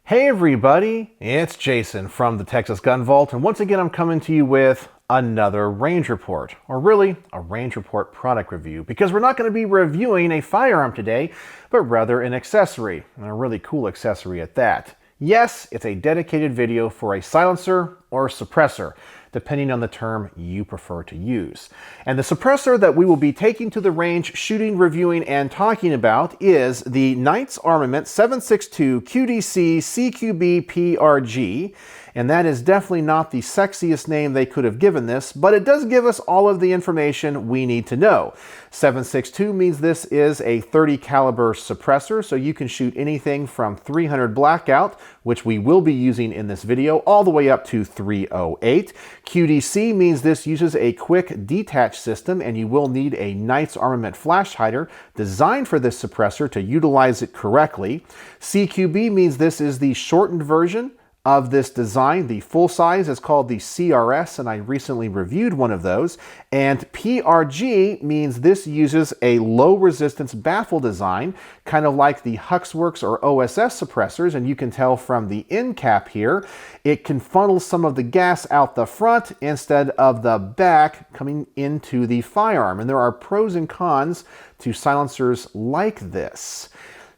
Hey everybody, it's Jason from the Texas Gun Vault, and once again I'm coming to you with another range report, or really a range report product review, because we're not going to be reviewing a firearm today, but rather an accessory, and a really cool accessory at that. Yes, it's a dedicated video for a silencer or suppressor, depending on the term you prefer to use. And the suppressor that we will be taking to the range, shooting, reviewing, and talking about is the Knight's Armament 762 QDC CQB-PRG. And that is definitely not the sexiest name they could have given this, but it does give us all of the information we need to know. 762 means this is a 30 caliber suppressor, so you can shoot anything from 300 Blackout, which we will be using in this video, all the way up to 308. QDC means this uses a quick detach system, and you will need a Knight's Armament flash hider designed for this suppressor to utilize it correctly. CQB means this is the shortened version of this design. The full size is called the CRS, and I recently reviewed one of those. And PRG means this uses a low resistance baffle design, kind of like the Huxworks or OSS suppressors, and you can tell from the end cap here, it can funnel some of the gas out the front instead of the back coming into the firearm. And there are pros and cons to silencers like this.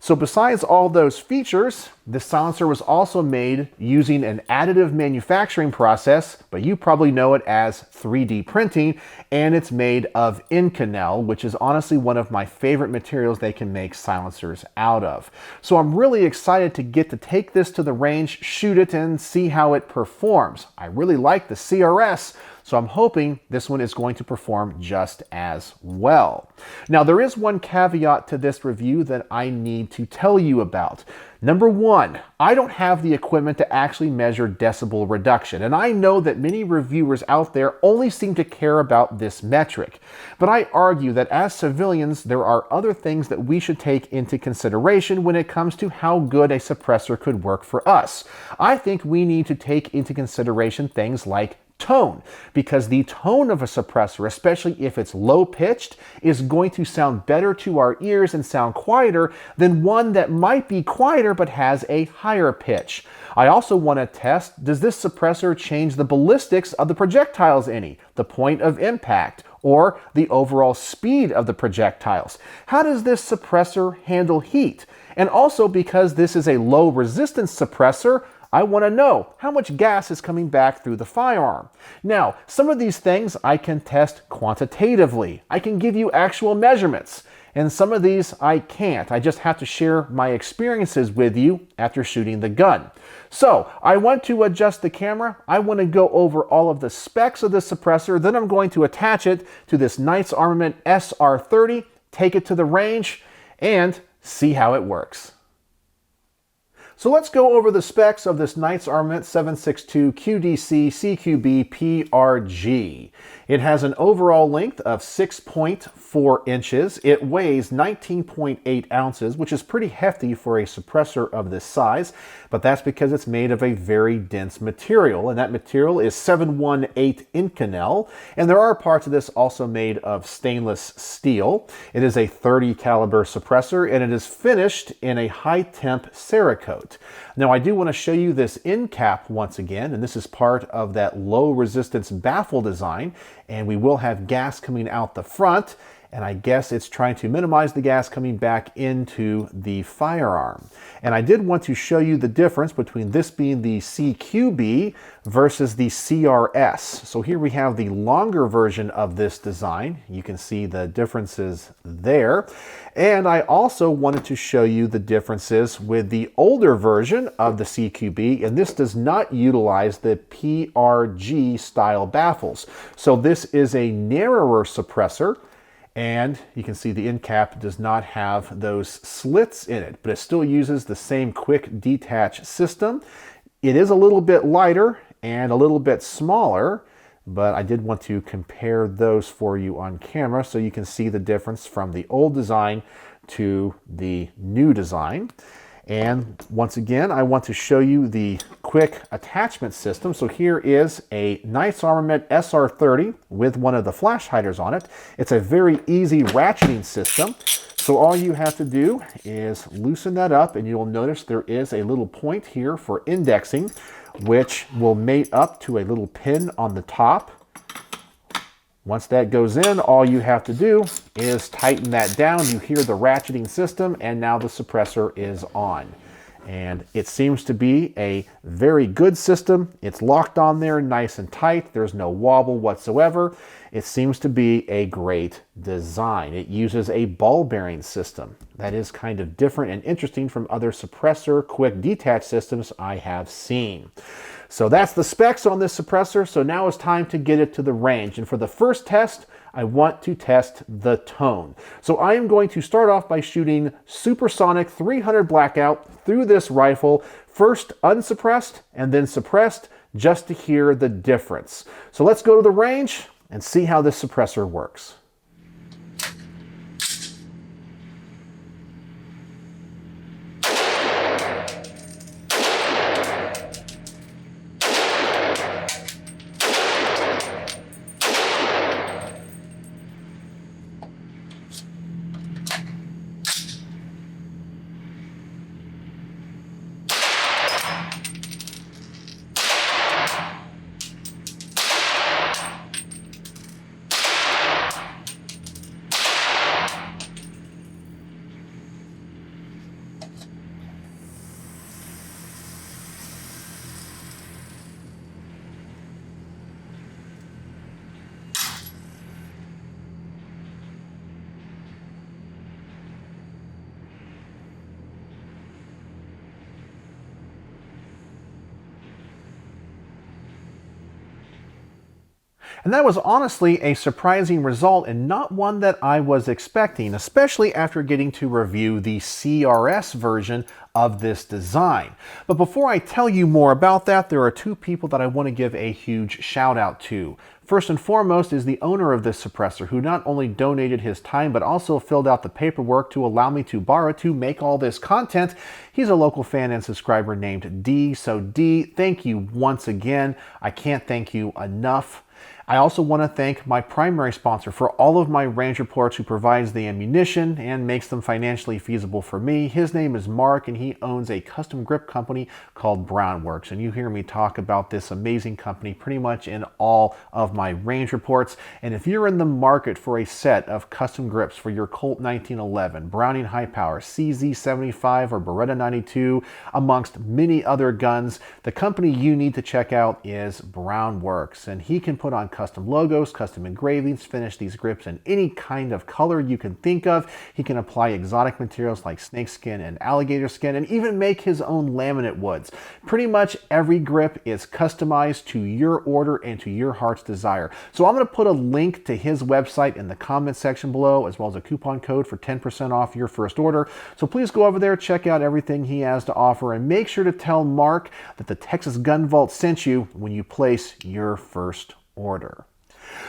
So besides all those features, this silencer was also made using an additive manufacturing process, but you probably know it as 3D printing, and it's made of Inconel, which is honestly one of my favorite materials they can make silencers out of. So I'm really excited to get to take this to the range, shoot it, and see how it performs. I really like the CRS, so I'm hoping this one is going to perform just as well. Now, there is one caveat to this review that I need to tell you about. Number one, I don't have the equipment to actually measure decibel reduction, and I know that many reviewers out there only seem to care about this metric. But I argue that as civilians, there are other things that we should take into consideration when it comes to how good a suppressor could work for us. I think we need to take into consideration things like tone, because the tone of a suppressor, especially if it's low pitched, is going to sound better to our ears and sound quieter than one that might be quieter but has a higher pitch. I also want to test, does this suppressor change the ballistics of the projectiles any, the point of impact, or the overall speed of the projectiles? How does this suppressor handle heat? And also, because this is a low resistance suppressor, I want to know how much gas is coming back through the firearm. Now, some of these things I can test quantitatively. I can give you actual measurements. And some of these I can't. I just have to share my experiences with you after shooting the gun. So I want to adjust the camera. I want to go over all of the specs of the suppressor. Then I'm going to attach it to this Knight's Armament SR30, take it to the range, and see how it works. So let's go over the specs of this Knight's Armament 762 QDC CQB-PRG. It has an overall length of 6.4 inches. It weighs 19.8 ounces, which is pretty hefty for a suppressor of this size, but that's because it's made of a very dense material, and that material is 718 Inconel, and there are parts of this also made of stainless steel. It is a 30 caliber suppressor, and it is finished in a high temp Cerakote. Now, I do want to show you this end cap once again, and this is part of that low resistance baffle design, and we will have gas coming out the front, and I guess it's trying to minimize the gas coming back into the firearm. And I did want to show you the difference between this being the CQB versus the CRS. So here we have the longer version of this design. You can see the differences there. And I also wanted to show you the differences with the older version of the CQB, and this does not utilize the PRG style baffles. So this is a narrower suppressor, and you can see the end cap does not have those slits in it, but it still uses the same quick detach system. It is a little bit lighter and a little bit smaller, but I did want to compare those for you on camera so you can see the difference from the old design to the new design. And once again, I want to show you the quick attachment system. So here is a Knight's Armament SR30 with one of the flash hiders on it. It's a very easy ratcheting system. So all you have to do is loosen that up, and you'll notice there is a little point here for indexing, which will mate up to a little pin on the top. Once that goes in, all you have to do is tighten that down. You hear the ratcheting system, and now the suppressor is on. And it seems to be a very good system. It's locked on there nice and tight. There's no wobble whatsoever. It seems to be a great design. It uses a ball bearing system. That is kind of different and interesting from other suppressor quick detach systems I have seen. So that's the specs on this suppressor. So now it's time to get it to the range. And for the first test, I want to test the tone. So I am going to start off by shooting Supersonic 300 Blackout through this rifle, first unsuppressed and then suppressed, just to hear the difference. So let's go to the range and see how this suppressor works. And that was honestly a surprising result and not one that I was expecting, especially after getting to review the CRS version of this design. But before I tell you more about that, there are two people that I want to give a huge shout out to. First and foremost is the owner of this suppressor, who not only donated his time, but also filled out the paperwork to allow me to borrow to make all this content. He's a local fan and subscriber named D. So D, thank you once again. I can't thank you enough. I also want to thank my primary sponsor for all of my range reports, who provides the ammunition and makes them financially feasible for me. His name is Mark, and he owns a custom grip company called Brownworks. And you hear me talk about this amazing company pretty much in all of my range reports. And if you're in the market for a set of custom grips for your Colt 1911, Browning High Power, CZ75, or Beretta 92, amongst many other guns, the company you need to check out is Brownworks. And he can put on custom logos, custom engravings, finish these grips in any kind of color you can think of. He can apply exotic materials like snakeskin and alligator skin, and even make his own laminate woods. Pretty much every grip is customized to your order and to your heart's desire. So I'm going to put a link to his website in the comment section below, as well as a coupon code for 10% off your first order. So please go over there, check out everything he has to offer, and make sure to tell Mark that the Texas Gun Vault sent you when you place your first order.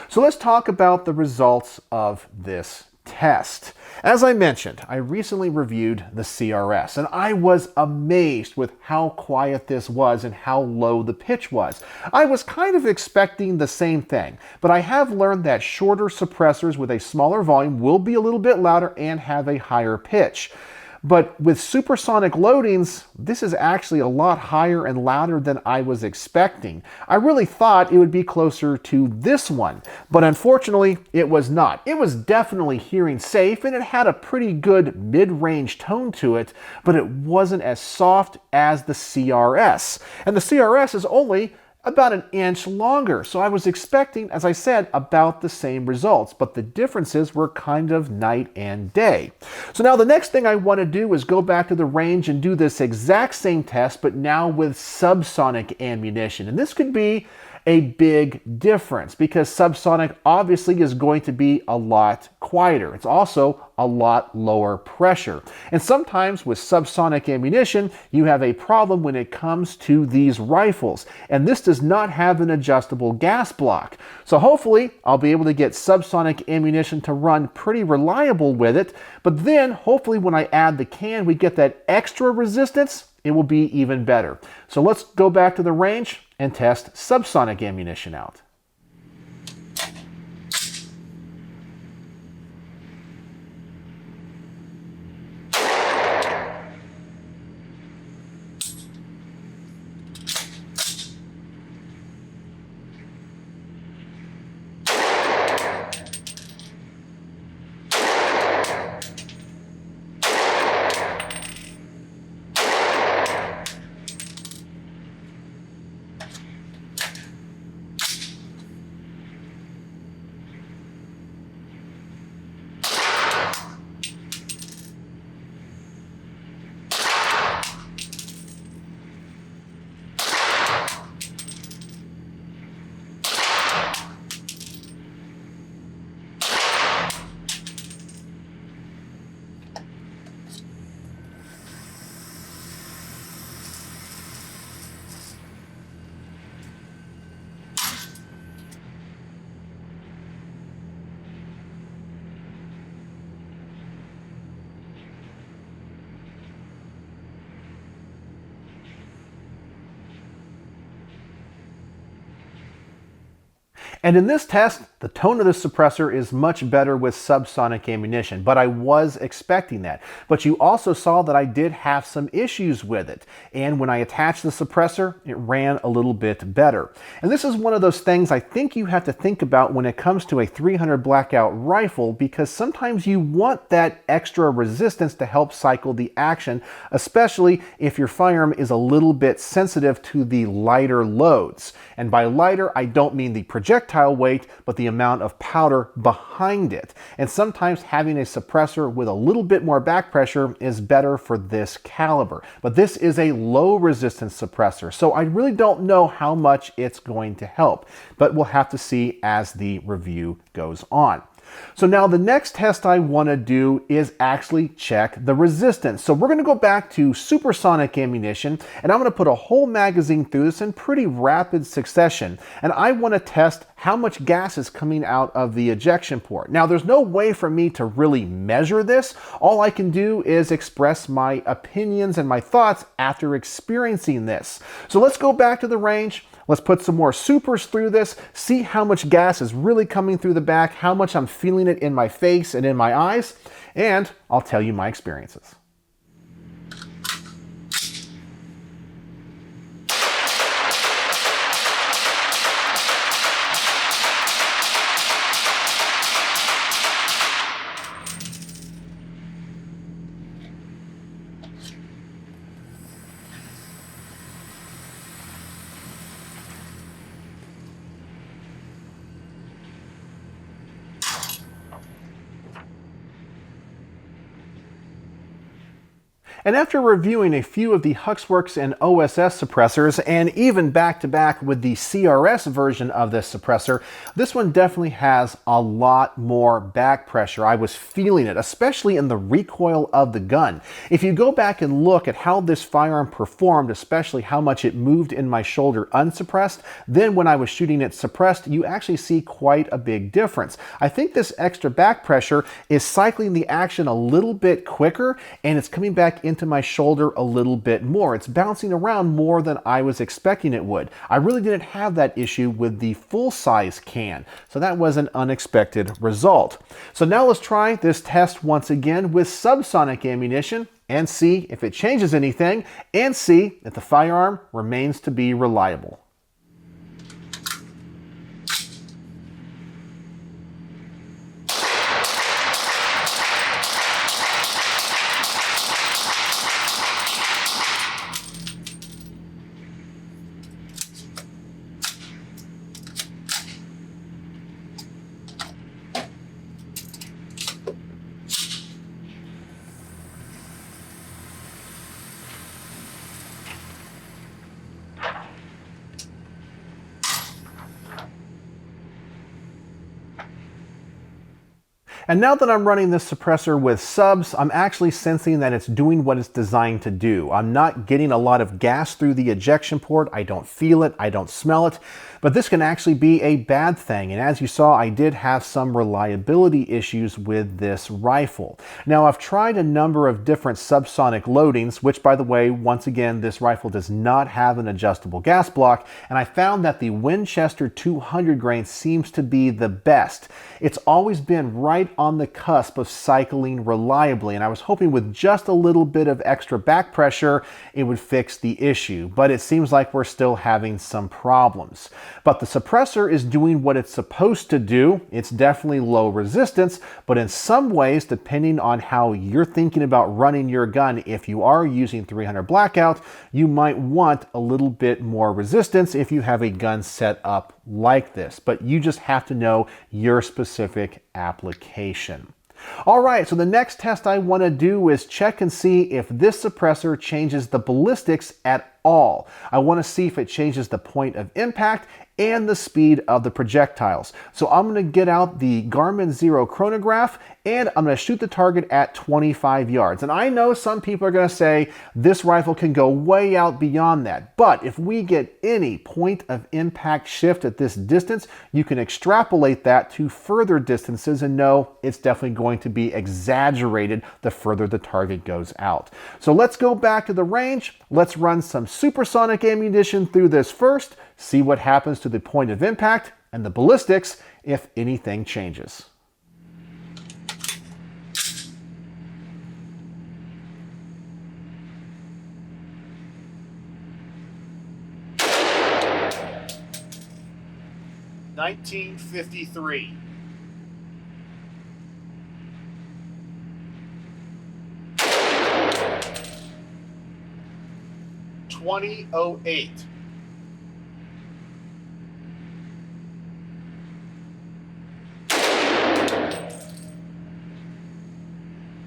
So let's talk about the results of this test. As I mentioned, I recently reviewed the CRS, and I was amazed with how quiet this was and how low the pitch was. I was kind of expecting the same thing, but I have learned that shorter suppressors with a smaller volume will be a little bit louder and have a higher pitch. But with supersonic loadings, this is actually a lot higher and louder than I was expecting. I really thought it would be closer to this one, but unfortunately it was not. It was definitely hearing safe, and it had a pretty good mid-range tone to it, but it wasn't as soft as the CRS. And the CRS is only about an inch longer. So I was expecting, as I said, about the same results, but the differences were kind of night and day. So now the next thing I want to do is go back to the range and do this exact same test, but now with subsonic ammunition. And this could be a big difference because subsonic obviously is going to be a lot quieter. It's also a lot lower pressure. And sometimes with subsonic ammunition, you have a problem when it comes to these rifles. And this does not have an adjustable gas block. So hopefully I'll be able to get subsonic ammunition to run pretty reliable with it. But then hopefully when I add the can, we get that extra resistance. It will be even better. So let's go back to the range and test subsonic ammunition out. And in this test, the tone of this suppressor is much better with subsonic ammunition, but I was expecting that. But you also saw that I did have some issues with it. And when I attached the suppressor, it ran a little bit better. And this is one of those things I think you have to think about when it comes to a 300 Blackout rifle, because sometimes you want that extra resistance to help cycle the action, especially if your firearm is a little bit sensitive to the lighter loads. And by lighter, I don't mean the projectile weight, but the amount of powder behind it. And sometimes having a suppressor with a little bit more back pressure is better for this caliber. But this is a low resistance suppressor, so I really don't know how much it's going to help, but we'll have to see as the review goes on. So now the next test I want to do is actually check the resistance. So we're going to go back to supersonic ammunition, and I'm going to put a whole magazine through this in pretty rapid succession. And I want to test how much gas is coming out of the ejection port. Now there's no way for me to really measure this. All I can do is express my opinions and my thoughts after experiencing this. So let's go back to the range. Let's put some more supers through this, see how much gas is really coming through the back, how much I'm feeling it in my face and in my eyes, and I'll tell you my experiences. And after reviewing a few of the Huxworks and OSS suppressors, and even back-to-back with the CRS version of this suppressor, this one definitely has a lot more back pressure. I was feeling it, especially in the recoil of the gun. If you go back and look at how this firearm performed, especially how much it moved in my shoulder unsuppressed, then when I was shooting it suppressed, you actually see quite a big difference. I think this extra back pressure is cycling the action a little bit quicker, and it's coming back into my shoulder a little bit more. It's bouncing around more than I was expecting it would. I really didn't have that issue with the full-size can, so that was an unexpected result. So now let's try this test once again with subsonic ammunition and see if it changes anything, and see if the firearm remains to be reliable. And now that I'm running this suppressor with subs, I'm actually sensing that it's doing what it's designed to do. I'm not getting a lot of gas through the ejection port. I don't feel it. I don't smell it. But this can actually be a bad thing. And as you saw, I did have some reliability issues with this rifle. Now, I've tried a number of different subsonic loadings, which, by the way, once again, this rifle does not have an adjustable gas block. And I found that the Winchester 200 grain seems to be the best. It's always been right on the cusp of cycling reliably, and I was hoping with just a little bit of extra back pressure it would fix the issue, but it seems like we're still having some problems. But the suppressor is doing what it's supposed to do. It's definitely low resistance, but in some ways, depending on how you're thinking about running your gun, if you are using 300 Blackout, you might want a little bit more resistance if you have a gun set up like this, but you just have to know your specific application. All right, so the next test I want to do is check and see if this suppressor changes the ballistics at all. I want to see if it changes the point of impact and the speed of the projectiles. So I'm going to get out the Garmin Zero chronograph and I'm going to shoot the target at 25 yards. And I know some people are going to say this rifle can go way out beyond that. But if we get any point of impact shift at this distance, you can extrapolate that to further distances and know it's definitely going to be exaggerated the further the target goes out. So let's go back to the range. Let's run some supersonic ammunition through this first, see what happens to the point of impact, and the ballistics if anything changes. $19.53. $20.08.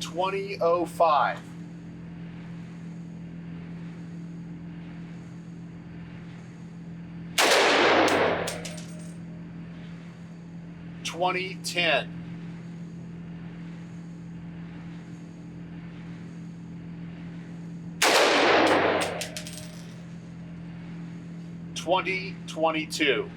$20.05. $20.10. $20.22.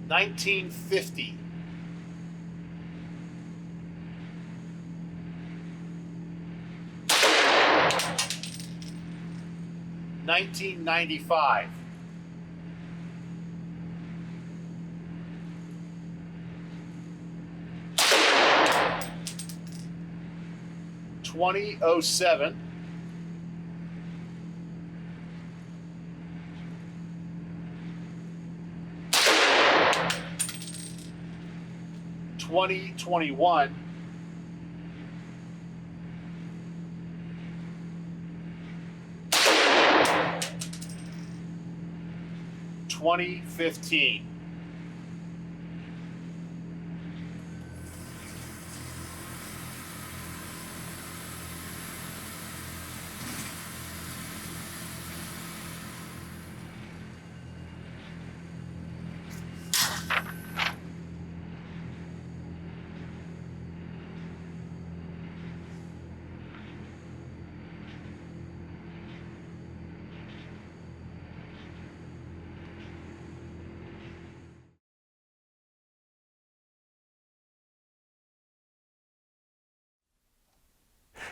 $19.50. $19.95. $20.07. $20.21. $20.15.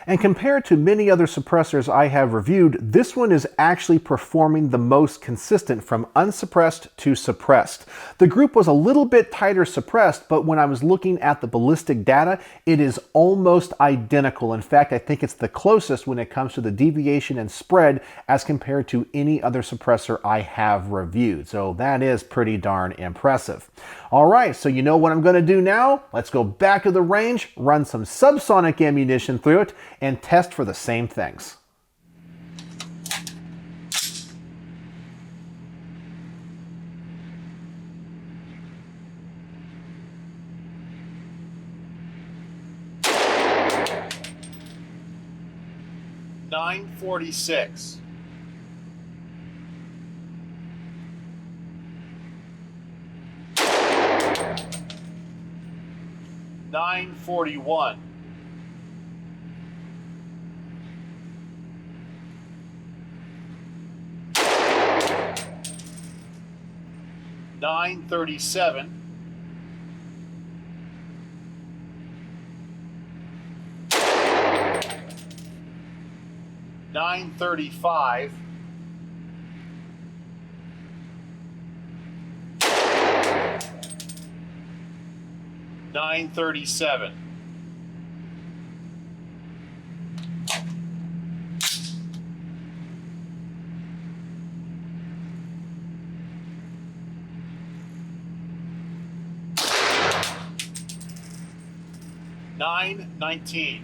And compared to many other suppressors I have reviewed, this one is actually performing the most consistent from unsuppressed to suppressed. The group was a little bit tighter suppressed, but when I was looking at the ballistic data, it is almost identical. In fact, I think it's the closest when it comes to the deviation and spread as compared to any other suppressor I have reviewed. So that is pretty darn impressive. All right, so you know what I'm going to do now? Let's go back to the range, run some subsonic ammunition through it, and test for the same things. $9.46. $9.41. $9.37. $9.35. $9.37. $9.19.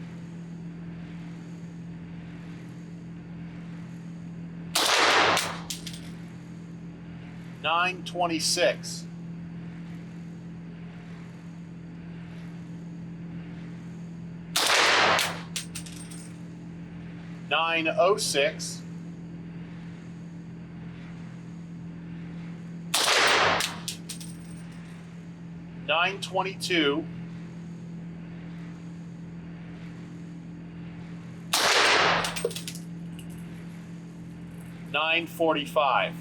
$9.26. $9.06. $9.22. $9.45.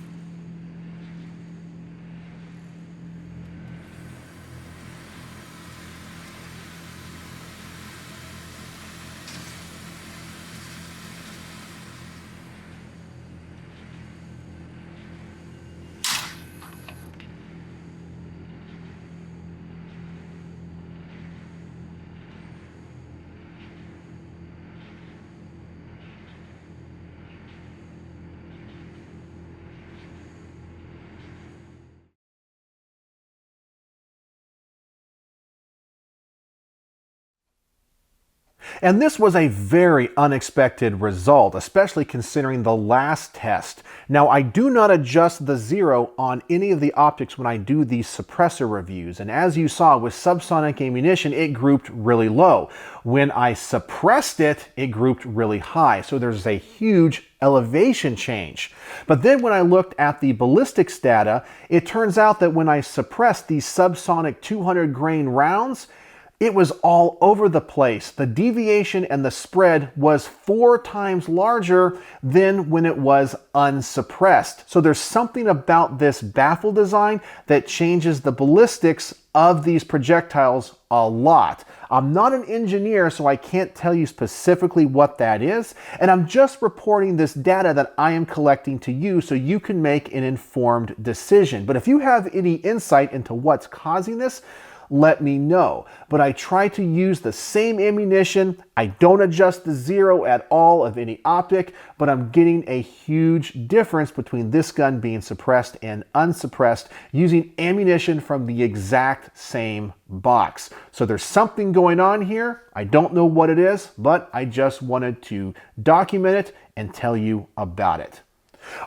And this was a very unexpected result, especially considering the last test. Now, I do not adjust the zero on any of the optics when I do these suppressor reviews. And as you saw with subsonic ammunition, it grouped really low. When I suppressed it, it grouped really high. So there's a huge elevation change. But then when I looked at the ballistics data, it turns out that when I suppressed these subsonic 200 grain rounds, it was all over the place. The deviation and the spread was 4 times larger than when it was unsuppressed. So there's something about this baffle design that changes the ballistics of these projectiles a lot. I'm not an engineer, so I can't tell you specifically what that is, and I'm just reporting this data that I am collecting to you so you can make an informed decision. But if you have any insight into what's causing this, let me know. But I try to use the same ammunition. I don't adjust the zero at all of any optic, but I'm getting a huge difference between this gun being suppressed and unsuppressed using ammunition from the exact same box. So there's something going on here. I don't know what it is, but I just wanted to document it and tell you about it.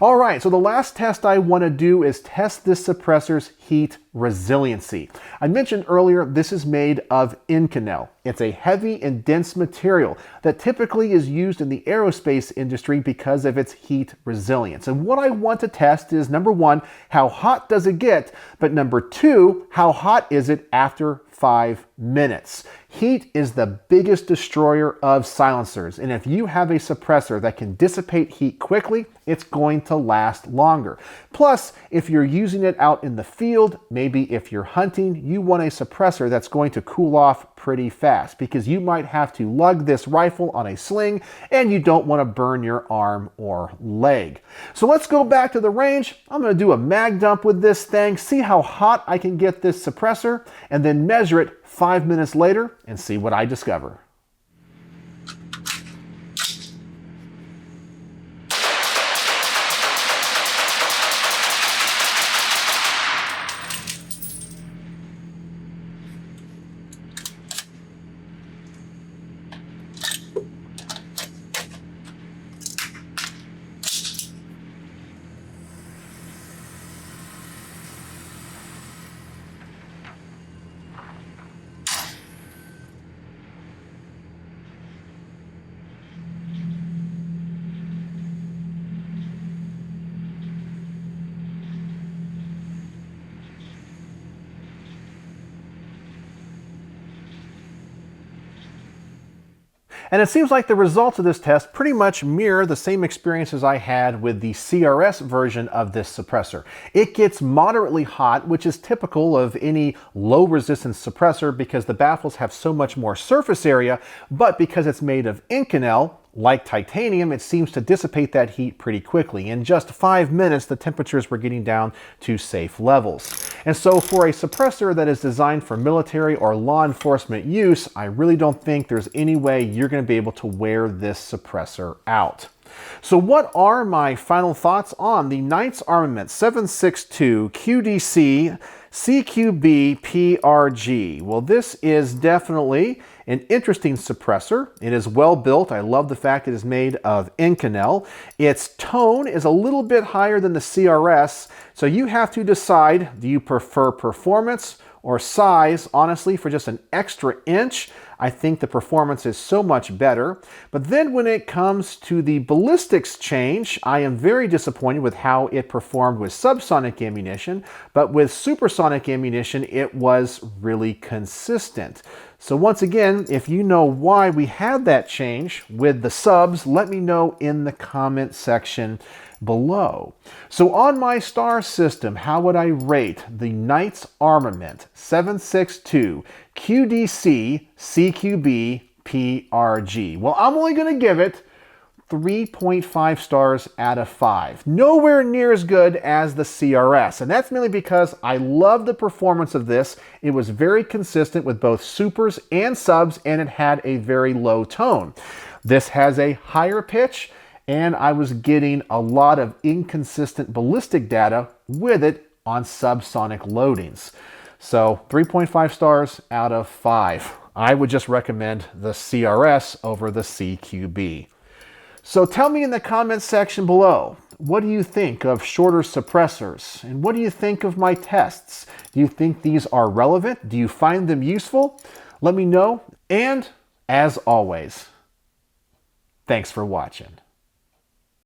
All right, so the last test I want to do is test this suppressor's heat resiliency. I mentioned earlier this is made of Inconel. It's a heavy and dense material that typically is used in the aerospace industry because of its heat resilience. And what I want to test is, number one, how hot does it get? But number two, how hot is it after 5 minutes? Heat is the biggest destroyer of silencers, and if you have a suppressor that can dissipate heat quickly, it's going to last longer. Plus, if you're using it out in the field, maybe if you're hunting, you want a suppressor that's going to cool off pretty fast because you might have to lug this rifle on a sling and you don't want to burn your arm or leg. So let's go back to the range. I'm going to do a mag dump with this thing, see how hot I can get this suppressor, and then measure it 5 minutes later and see what I discover. And it seems like the results of this test pretty much mirror the same experiences I had with the CRS version of this suppressor. It gets moderately hot, which is typical of any low resistance suppressor because the baffles have so much more surface area, but because it's made of Inconel, like titanium, it seems to dissipate that heat pretty quickly. In just 5 minutes, the temperatures were getting down to safe levels. And so for a suppressor that is designed for military or law enforcement use, I really don't think there's any way you're going to be able to wear this suppressor out. So what are my final thoughts on the Knights Armament 7.62 QDC CQB-PRG? Well, this is definitely an interesting suppressor. It is well built. I love the fact it is made of Inconel. Its tone is a little bit higher than the CRS, so you have to decide, do you prefer performance or size? Honestly, for just an extra inch, I think the performance is so much better. But then when it comes to the ballistics change, I am very disappointed with how it performed with subsonic ammunition, but with supersonic ammunition, it was really consistent. So once again, if you know why we had that change with the subs, let me know in the comment section below. So on my star system, how would I rate the Knights Armament 7.62 QDC CQB-PRG? Well, I'm only going to give it 3.5 stars out of 5. Nowhere near as good as the CRS, and that's mainly because I love the performance of this. It was very consistent with both supers and subs, and it had a very low tone. This has a higher pitch, and I was getting a lot of inconsistent ballistic data with it on subsonic loadings. So 3.5 stars out of 5. I would just recommend the CRS over the CQB. So tell me in the comments section below, what do you think of shorter suppressors? And what do you think of my tests? Do you think these are relevant? Do you find them useful? Let me know. And as always, thanks for watching.